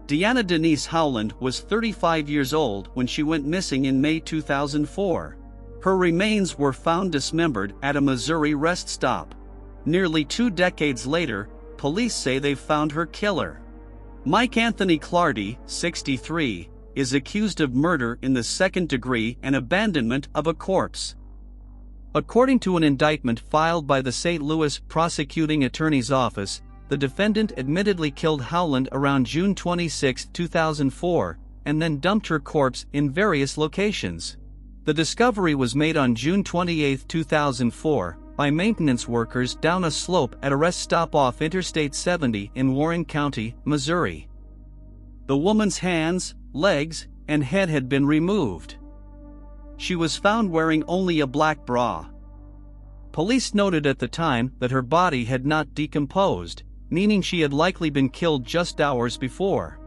Deanna Denise Holland was 35 years old when she went missing in May 2004. Her remains were found dismembered at a Missouri rest stop. Nearly 2 decades later, police say they've found her killer. Mike Anthony Clardy, 63, is accused of murder in the second degree and abandonment of a corpse. According to an indictment filed by the St. Louis Prosecuting Attorney's Office, the defendant admittedly killed Holland around June 26, 2004, and then dumped her corpse in various locations. The discovery was made on June 28, 2004, by maintenance workers down a slope at a rest stop off Interstate 70 in Warren County, Missouri. The woman's hands, legs, and head had been removed. She was found wearing only a black bra. Police noted at the time that her body had not decomposed, meaning she had likely been killed just hours before.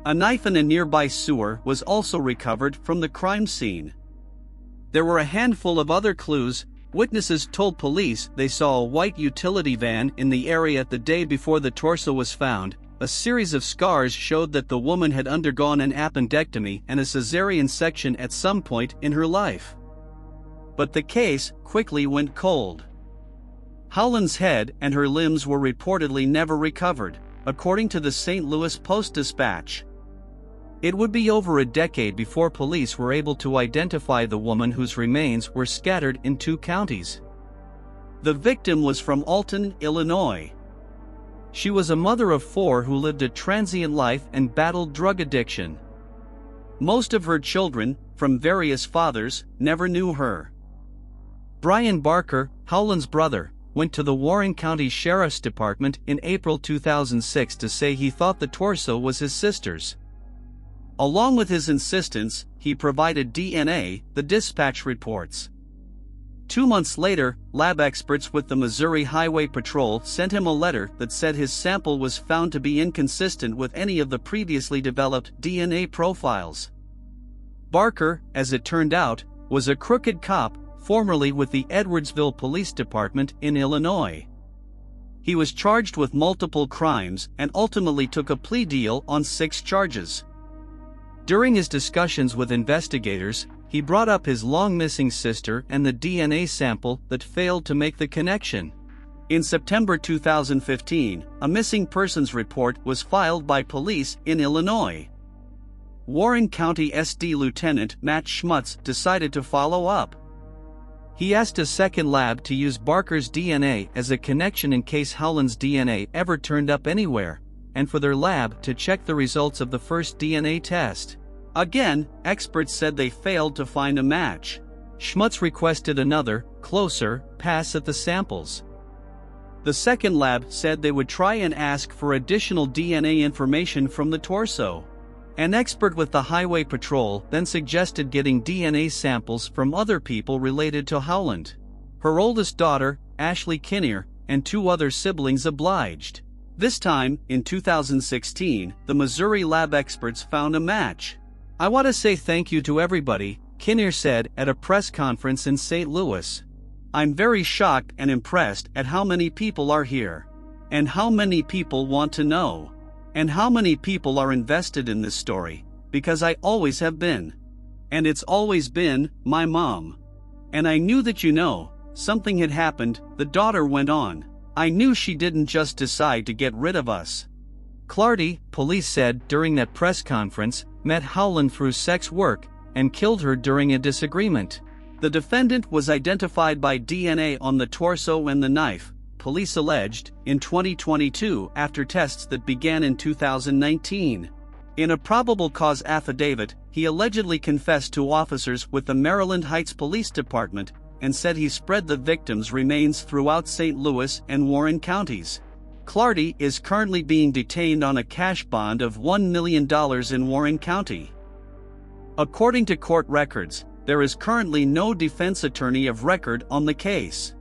A knife in a nearby sewer was also recovered from the crime scene. There were a handful of other clues. Witnesses told police they saw a white utility van in the area the day before the torso was found. A series of scars showed that the woman had undergone an appendectomy and a cesarean section at some point in her life. But the case quickly went cold. Holland's head and her limbs were reportedly never recovered, according to the St. Louis Post-Dispatch. It would be over a decade before police were able to identify the woman whose remains were scattered in 2 counties. The victim was from Alton, Illinois. She was a mother of 4 who lived a transient life and battled drug addiction. Most of her children, from various fathers, never knew her. Brian Barker, Holland's brother, went to the Warren County Sheriff's Department in April 2006 to say he thought the torso was his sister's. Along with his insistence, he provided DNA, the dispatch reports. 2 months later, lab experts with the Missouri Highway Patrol sent him a letter that said his sample was found to be inconsistent with any of the previously developed DNA profiles. Barker, as it turned out, was a crooked cop, formerly with the Edwardsville Police Department in Illinois. He was charged with multiple crimes and ultimately took a plea deal on 6 charges. During his discussions with investigators, he brought up his long-missing sister and the DNA sample that failed to make the connection. In September 2015, a missing persons report was filed by police in Illinois. Warren County SD Lieutenant Matt Schmutz decided to follow up. He asked a second lab to use Barker's DNA as a connection in case Holland's DNA ever turned up anywhere, and for their lab to check the results of the first DNA test. Again, experts said they failed to find a match. Schmutz requested another, closer, pass at the samples. The second lab said they would try and ask for additional DNA information from the torso. An expert with the Highway Patrol then suggested getting DNA samples from other people related to Holland. Her oldest daughter, Ashley Kinnear, and 2 other siblings obliged. This time, in 2016, the Missouri lab experts found a match. "I want to say thank you to everybody," Kinnear said at a press conference in St. Louis. "I'm very shocked and impressed at how many people are here. And how many people want to know. And how many people are invested in this story, because I always have been. And it's always been my mom. And I knew that something had happened," the daughter went on. "I knew she didn't just decide to get rid of us." Clardy, police said during that press conference, met Holland through sex work and killed her during a disagreement. The defendant was identified by DNA on the torso and the knife, police alleged, in 2022 after tests that began in 2019. In a probable cause affidavit, he allegedly confessed to officers with the Maryland Heights Police Department and said he spread the victim's remains throughout St. Louis and Warren counties. Clardy is currently being detained on a cash bond of $1 million in Warren County. According to court records, there is currently no defense attorney of record on the case.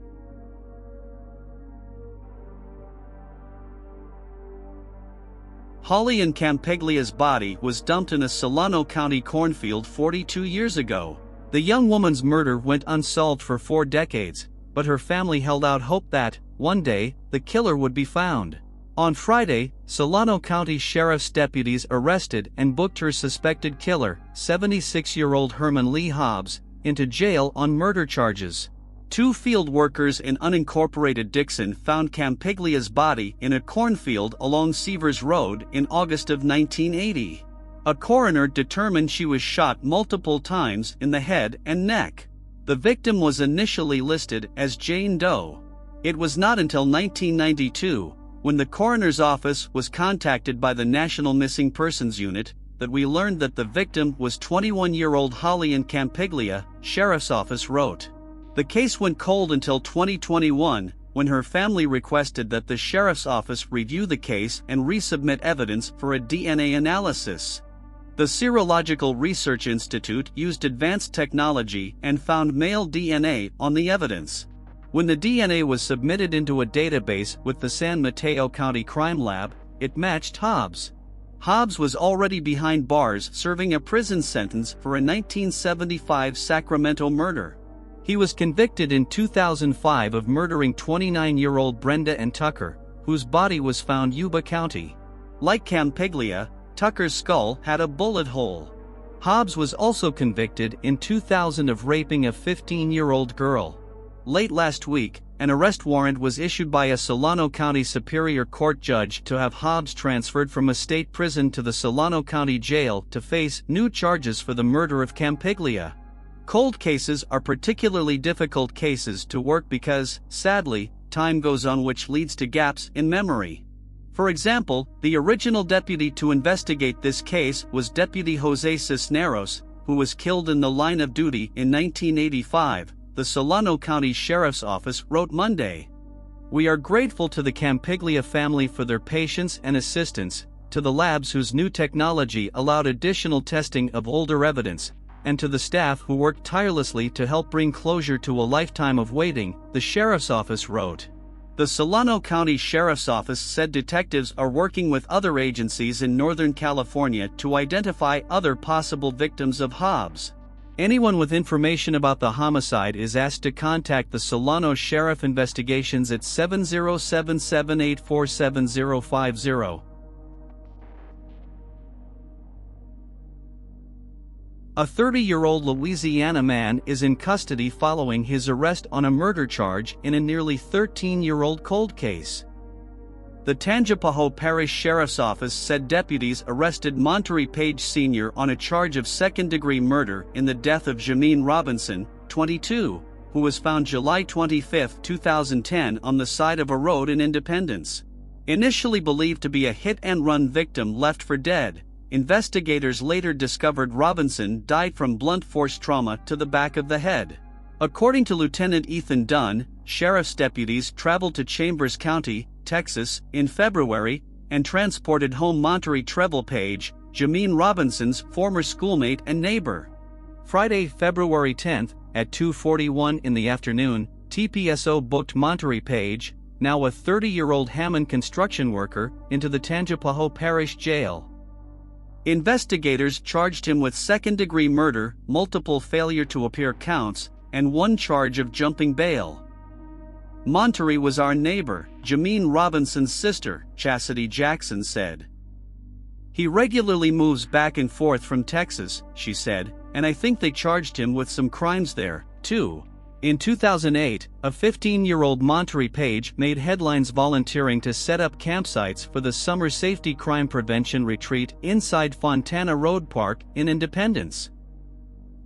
Holly and Campiglia's body was dumped in a Solano County cornfield 42 years ago. The young woman's murder went unsolved for 4 decades, but her family held out hope that, one day, the killer would be found. On Friday, Solano County Sheriff's deputies arrested and booked her suspected killer, 76-year-old Herman Lee Hobbs, into jail on murder charges. 2 field workers in unincorporated Dixon found Campiglia's body in a cornfield along Seavers Road in August of 1980. A coroner determined she was shot multiple times in the head and neck. The victim was initially listed as Jane Doe. It was not until 1992, when the coroner's office was contacted by the National Missing Persons Unit, that we learned that the victim was 21-year-old Holly in Campiglia, Sheriff's Office wrote. The case went cold until 2021, when her family requested that the Sheriff's Office review the case and resubmit evidence for a DNA analysis. The Serological Research Institute used advanced technology and found male DNA on the evidence. When the DNA was submitted into a database with the San Mateo County Crime Lab, it matched Hobbs. Hobbs was already behind bars serving a prison sentence for a 1975 Sacramento murder. He was convicted in 2005 of murdering 29-year-old Brenda Ann Tucker, whose body was found in Yuba County. Like Campiglia, Tucker's skull had a bullet hole. Hobbs was also convicted in 2000 of raping a 15-year-old girl. Late last week, an arrest warrant was issued by a Solano County Superior Court judge to have Hobbs transferred from a state prison to the Solano County Jail to face new charges for the murder of Campiglia. Cold cases are particularly difficult cases to work because, sadly, time goes on, which leads to gaps in memory. For example, the original deputy to investigate this case was Deputy Jose Cisneros, who was killed in the line of duty in 1985. The Solano County Sheriff's Office wrote Monday. We are grateful to the Campiglia family for their patience and assistance, to the labs whose new technology allowed additional testing of older evidence, and to the staff who worked tirelessly to help bring closure to a lifetime of waiting, the Sheriff's Office wrote. The Solano County Sheriff's Office said detectives are working with other agencies in Northern California to identify other possible victims of Hobbs. Anyone with information about the homicide is asked to contact the Solano Sheriff Investigations at 707-784-7050. A 30-year-old Louisiana man is in custody following his arrest on a murder charge in a nearly 13-year-old cold case. The Tangipahoa Parish Sheriff's Office said deputies arrested Monterey Page Sr. on a charge of second-degree murder in the death of Jameen Robinson, 22, who was found July 25, 2010 on the side of a road in Independence. Initially believed to be a hit-and-run victim left for dead, investigators later discovered Robinson died from blunt force trauma to the back of the head. According to Lieutenant Ethan Dunn, sheriff's deputies traveled to Chambers County, Texas, in February, and transported home Monterey Treble Page, Jameen Robinson's former schoolmate and neighbor. Friday, February 10, at 2:41 in the afternoon, TPSO booked Monterey Page, now a 30-year-old Hammond construction worker, into the Tangipahoa Parish Jail. Investigators charged him with second-degree murder, multiple failure to appear counts, and one charge of jumping bail. Monterey was our neighbor, Jameen Robinson's sister, Chastity Jackson said. He regularly moves back and forth from Texas, she said, and I think they charged him with some crimes there, too. In 2008, a 15-year-old Monterey Page made headlines volunteering to set up campsites for the Summer Safety Crime Prevention Retreat inside Fontana Road Park in Independence.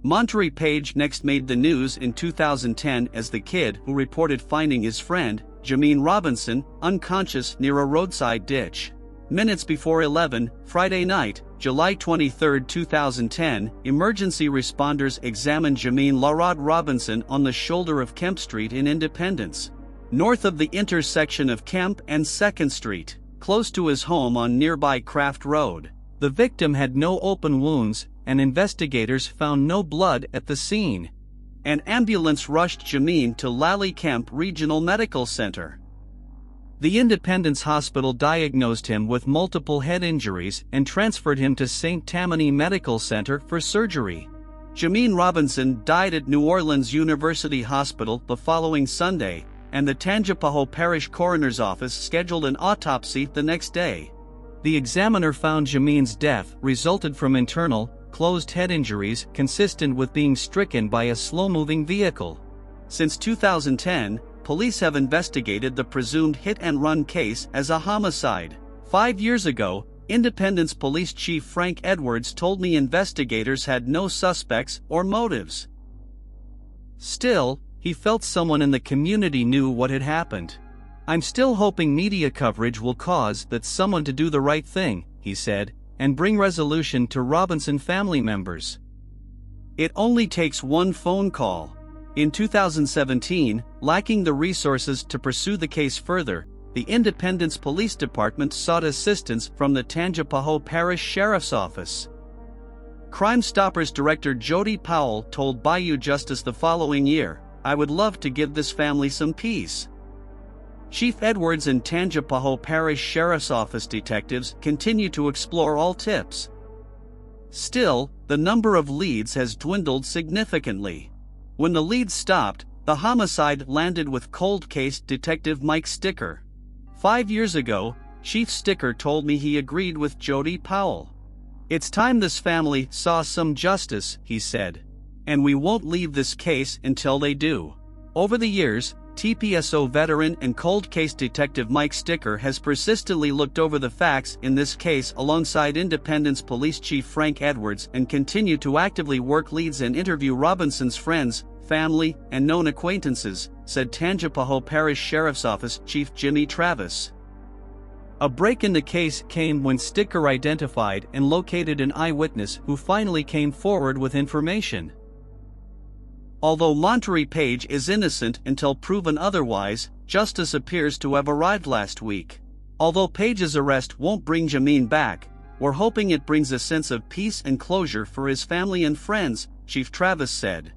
Monterey Page next made the news in 2010 as the kid who reported finding his friend, Jameen Robinson, unconscious near a roadside ditch. Minutes before 11, Friday night, July 23, 2010, emergency responders examined Jameen Larod Robinson on the shoulder of Kemp Street in Independence, north of the intersection of Kemp and 2nd Street, close to his home on nearby Craft Road. The victim had no open wounds, and investigators found no blood at the scene. An ambulance rushed Jameen to Lally Kemp Regional Medical Center. The Independence Hospital diagnosed him with multiple head injuries and transferred him to St. Tammany Medical Center for surgery. Jameen Robinson died at New Orleans University Hospital the following Sunday, and the Tangipahoa Parish Coroner's Office scheduled an autopsy the next day. The examiner found Jameen's death resulted from internal, closed head injuries consistent with being stricken by a slow-moving vehicle. Since 2010, police have investigated the presumed hit-and-run case as a homicide. 5 years ago, Independence Police Chief Frank Edwards told me investigators had no suspects or motives. Still, he felt someone in the community knew what had happened. "I'm still hoping media coverage will cause that someone to do the right thing," he said, "and bring resolution to Robinson family members." It only takes one phone call. In 2017, lacking the resources to pursue the case further, the Independence Police Department sought assistance from the Tangipahoa Parish Sheriff's Office. Crime Stoppers Director Jody Powell told Bayou Justice the following year, "I would love to give this family some peace." Chief Edwards and Tangipahoa Parish Sheriff's Office detectives continue to explore all tips. Still, the number of leads has dwindled significantly. When the leads stopped, the homicide landed with cold case detective Mike Sticker. 5 years ago, Chief Sticker told me he agreed with Jody Powell. "It's time this family saw some justice," he said. "And we won't leave this case until they do." Over the years, TPSO veteran and cold case detective Mike Sticker has persistently looked over the facts in this case alongside Independence Police Chief Frank Edwards and continued to actively work leads and interview Robinson's friends, family, and known acquaintances, said Tangipahoa Parish Sheriff's Office Chief Jimmy Travis. A break in the case came when Sticker identified and located an eyewitness who finally came forward with information. Although Monterey Page is innocent until proven otherwise, justice appears to have arrived last week. Although Page's arrest won't bring Jameen back, we're hoping it brings a sense of peace and closure for his family and friends, Chief Travis said.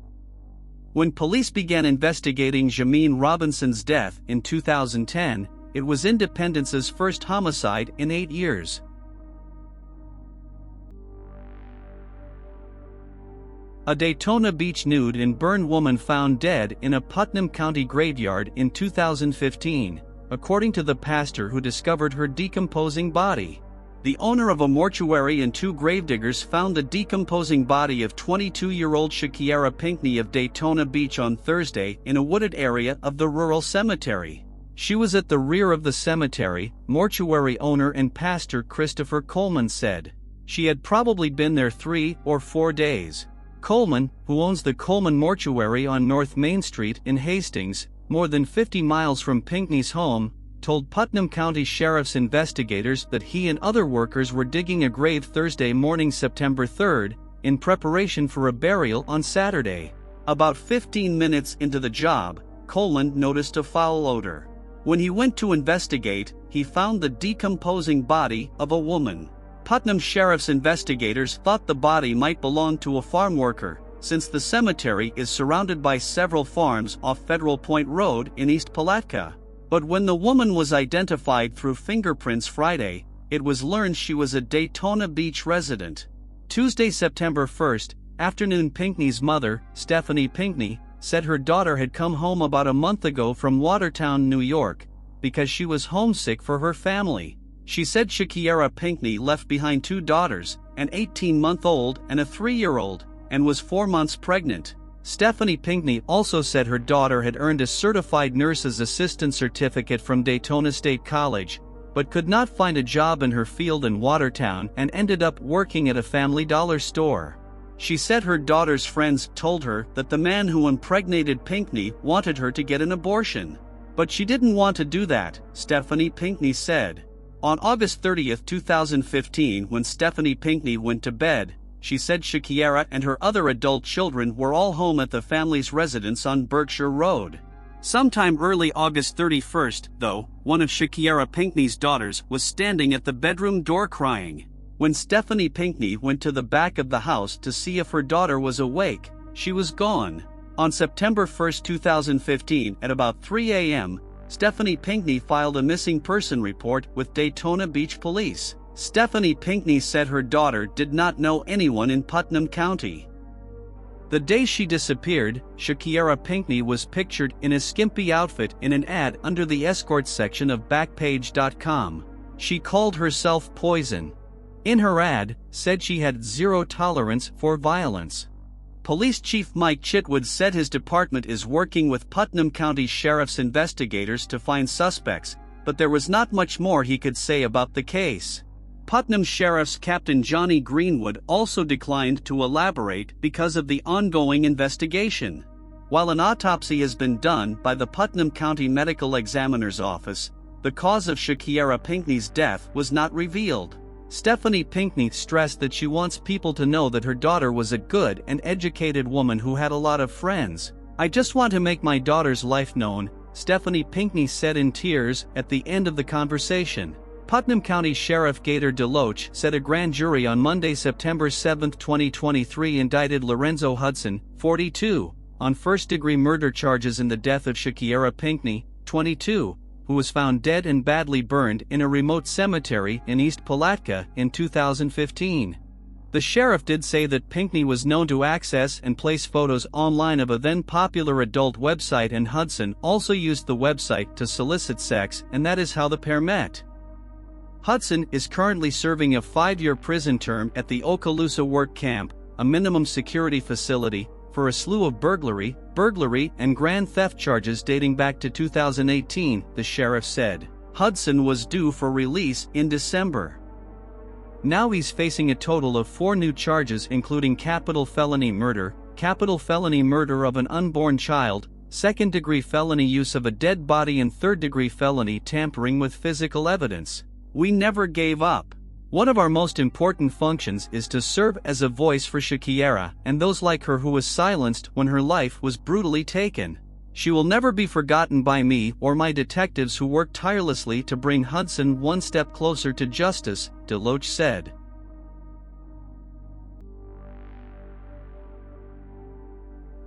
When police began investigating Jameen Robinson's death in 2010, it was Independence's first homicide in 8 years. A Daytona Beach nude and burned woman found dead in a Putnam County graveyard in 2015, according to the pastor who discovered her decomposing body. The owner of a mortuary and 2 gravediggers found the decomposing body of 22-year-old Shakira Pinckney of Daytona Beach on Thursday in a wooded area of the rural cemetery. She was at the rear of the cemetery, mortuary owner and pastor Christopher Coleman said. She had probably been there 3 or 4 days. Coleman, who owns the Coleman Mortuary on North Main Street in Hastings, more than 50 miles from Pinckney's home, told Putnam County Sheriff's investigators that he and other workers were digging a grave Thursday morning, September 3rd, in preparation for a burial on Saturday. About 15 minutes into the job, Coleman noticed a foul odor. When he went to investigate, he found the decomposing body of a woman. Putnam Sheriff's investigators thought the body might belong to a farm worker, since the cemetery is surrounded by several farms off Federal Point Road in East Palatka. But when the woman was identified through fingerprints Friday, it was learned she was a Daytona Beach resident. Tuesday, September 1st, afternoon, Pinckney's mother, Stephanie Pinckney, said her daughter had come home about a month ago from Watertown, New York, because she was homesick for her family. She said Shakira Pinckney left behind 2 daughters, an 18-month-old and a 3-year-old, and was 4 months pregnant. Stephanie Pinckney also said her daughter had earned a certified nurse's assistant certificate from Daytona State College, but could not find a job in her field in Watertown and ended up working at a Family Dollar store. She said her daughter's friends told her that the man who impregnated Pinckney wanted her to get an abortion. But she didn't want to do that, Stephanie Pinckney said. On August 30, 2015, when Stephanie Pinckney went to bed, she said Shakira and her other adult children were all home at the family's residence on Berkshire Road. Sometime early August 31st, though, one of Shakira Pinckney's daughters was standing at the bedroom door crying. When Stephanie Pinckney went to the back of the house to see if her daughter was awake, she was gone. On September 1, 2015, at about 3 a.m., Stephanie Pinckney filed a missing person report with Daytona Beach Police. Stephanie Pinckney said her daughter did not know anyone in Putnam County. The day she disappeared, Shakira Pinckney was pictured in a skimpy outfit in an ad under the escort section of Backpage.com. She called herself Poison. In her ad, said she had zero tolerance for violence. Police Chief Mike Chitwood said his department is working with Putnam County Sheriff's investigators to find suspects, but there was not much more he could say about the case. Putnam Sheriff's Captain Johnny Greenwood also declined to elaborate because of the ongoing investigation. While an autopsy has been done by the Putnam County Medical Examiner's Office, the cause of Shakira Pinckney's death was not revealed. Stephanie Pinckney stressed that she wants people to know that her daughter was a good and educated woman who had a lot of friends. "I just want to make my daughter's life known," Stephanie Pinckney said in tears at the end of the conversation. Putnam County Sheriff Gator DeLoach said a grand jury on Monday, September 7, 2023 indicted Lorenzo Hudson, 42, on first-degree murder charges in the death of Shakira Pinckney, 22, who was found dead and badly burned in a remote cemetery in East Palatka in 2015. The sheriff did say that Pinckney was known to access and place photos online of a then-popular adult website, and Hudson also used the website to solicit sex, and that is how the pair met. Hudson is currently serving a 5-year prison term at the Okaloosa Work Camp, a minimum security facility, for a slew of burglary, and grand theft charges dating back to 2018, the sheriff said. Hudson was due for release in December. Now he's facing a total of 4 new charges, including capital felony murder of an unborn child, second-degree felony use of a dead body, and third-degree felony tampering with physical evidence. "We never gave up. One of our most important functions is to serve as a voice for Shakira and those like her who was silenced when her life was brutally taken. She will never be forgotten by me or my detectives who worked tirelessly to bring Hudson one step closer to justice," DeLoach said.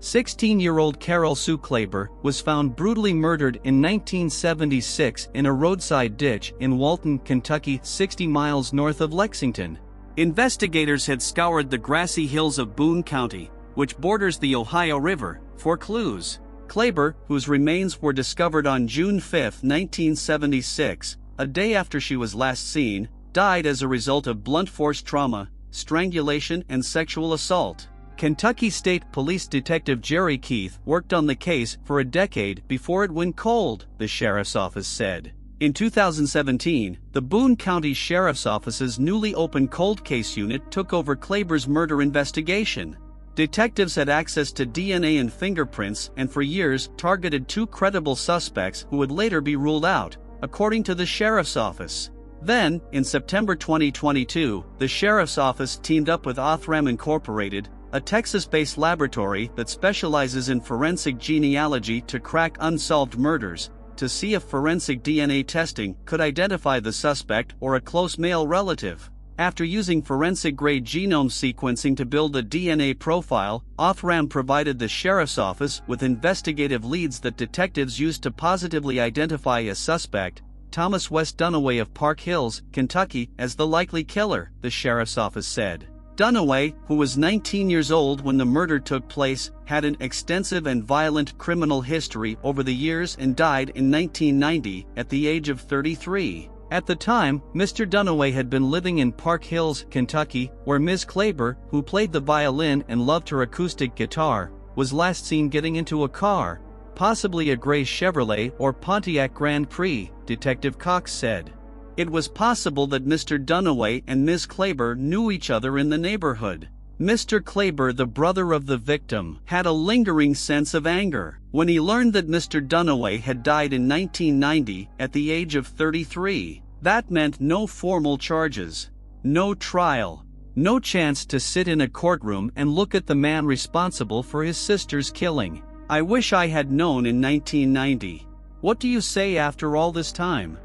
16-year-old Carol Sue Kleber was found brutally murdered in 1976 in a roadside ditch in Walton, Kentucky, 60 miles north of Lexington. Investigators had scoured the grassy hills of Boone County, which borders the Ohio River, for clues. Kleber, whose remains were discovered on June 5, 1976, a day after she was last seen, died as a result of blunt force trauma, strangulation, and sexual assault. Kentucky State Police Detective Jerry Keith worked on the case for a decade before it went cold, the sheriff's office said. In 2017, the Boone County Sheriff's Office's newly opened cold case unit took over Kleber's murder investigation. Detectives had access to DNA and fingerprints and for years targeted 2 credible suspects who would later be ruled out, according to the sheriff's office. Then, in September 2022, the sheriff's office teamed up with Othram Incorporated, a Texas-based laboratory that specializes in forensic genealogy, to crack unsolved murders, to see if forensic DNA testing could identify the suspect or a close male relative. After using forensic-grade genome sequencing to build a DNA profile, Othram provided the sheriff's office with investigative leads that detectives used to positively identify a suspect, Thomas West Dunaway of Park Hills, Kentucky, as the likely killer, the sheriff's office said. Dunaway, who was 19 years old when the murder took place, had an extensive and violent criminal history over the years and died in 1990 at the age of 33. At the time, Mr. Dunaway had been living in Park Hills, Kentucky, where Ms. Kleber, who played the violin and loved her acoustic guitar, was last seen getting into a car, possibly a gray Chevrolet or Pontiac Grand Prix, Detective Cox said. It was possible that Mr. Dunaway and Ms. Kleber knew each other in the neighborhood. Mr. Kleber, the brother of the victim, had a lingering sense of anger when he learned that Mr. Dunaway had died in 1990 at the age of 33. That meant no formal charges, no trial, no chance to sit in a courtroom and look at the man responsible for his sister's killing. "I wish I had known in 1990. What do you say after all this time?"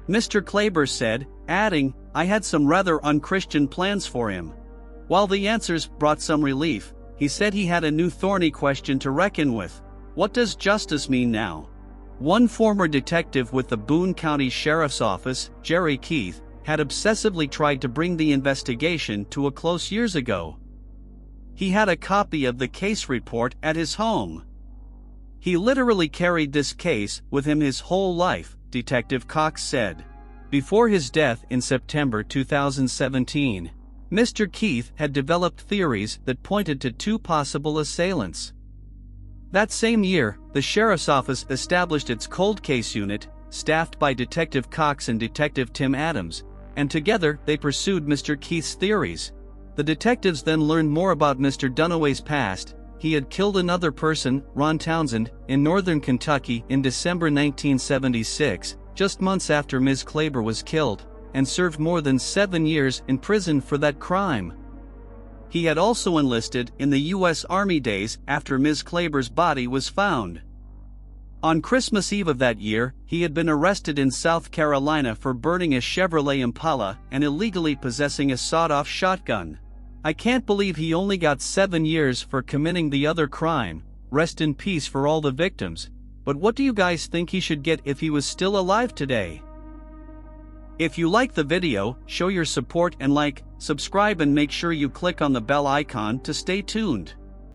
Mr. Kleber said, adding, "I had some rather unchristian plans for him." While the answers brought some relief, he said he had a new thorny question to reckon with. What does justice mean now? One former detective with the Boone County Sheriff's Office, Jerry Keith, had obsessively tried to bring the investigation to a close years ago. He had a copy of the case report at his home. He literally carried this case with him his whole life, Detective Cox said. Before his death in September 2017, Mr. Keith had developed theories that pointed to two possible assailants. That same year, the sheriff's office established its cold case unit, staffed by Detective Cox and Detective Tim Adams, and together they pursued Mr. Keith's theories. The detectives then learned more about Mr. Dunaway's past. He had killed another person, Ron Townsend, in northern Kentucky in December 1976, just months after Ms. Kleber was killed, and served more than 7 years in prison for that crime. He had also enlisted in the U.S. Army days after Ms. Kleber's body was found. On Christmas Eve of that year, he had been arrested in South Carolina for burning a Chevrolet Impala and illegally possessing a sawed-off shotgun. I can't believe he only got 7 years for committing the other crime. Rest in peace for all the victims. But what do you guys think he should get if he was still alive today? If you like the video, show your support and like, subscribe and make sure you click on the bell icon to stay tuned.